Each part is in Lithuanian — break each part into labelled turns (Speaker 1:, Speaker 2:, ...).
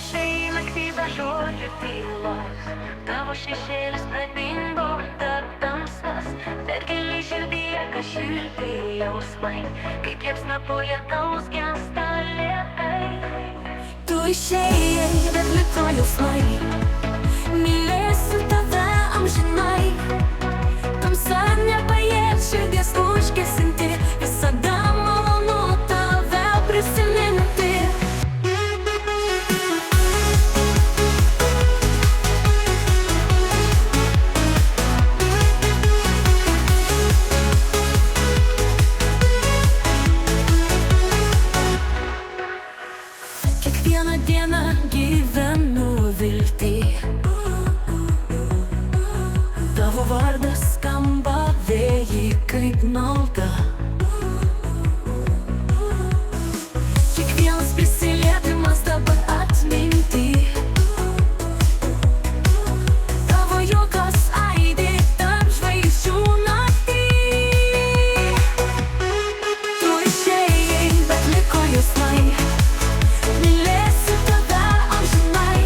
Speaker 1: išeina kaip be žodžių tylos. Tavo šešėlis pradingo tarp tamsas, bet giliai širdyje kažkaip jausmai, kaip liepsna po lietaus gęsta lėtai. Tu išėjai, bet liko jausmai, mylėsiu tave amžinai. Tamsa nepajėgs širdies užgesinti, visada malonu tave prisiminti. Kiekvieną dieną gyvenu viltį, tavo vardas skamba vėjai kaip malda. Kiekvienas prisilietimas dabar atminty, tavo juokas aidi tarp žvaigždžių naktį. Tu išėjai, bet liko jausmai, mylėsiu tave amžinai.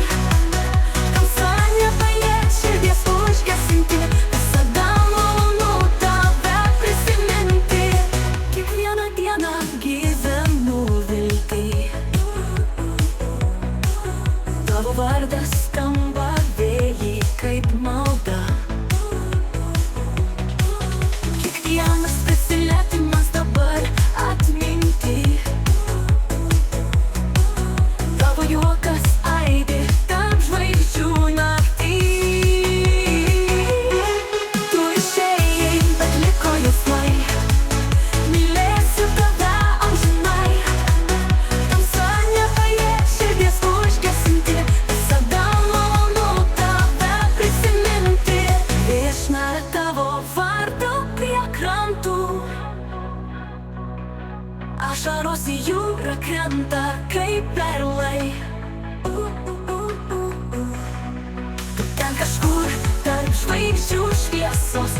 Speaker 1: Tamsa nepajėgs širdies užgesinti, visada malonu tave prisiminti. Kiekvieną dieną gyvenu viltį, tavo vardas skamba vėjai kaip malda. Kiekvienas prisilietimas dabar atminty, tavo juokas aidi tarp žvaigždžių naktį. Tu išėjai, bet liko jausmai, mylėsiu tave amžinai. Tamsa nepajėgs širdies užgesinti, visada malonu tave prisiminti. Išnara tavo vardo prie krantų, ašaros į jūrą krenta kaip perlai. Tu ten kažkur tarp žvaigždžių šviesos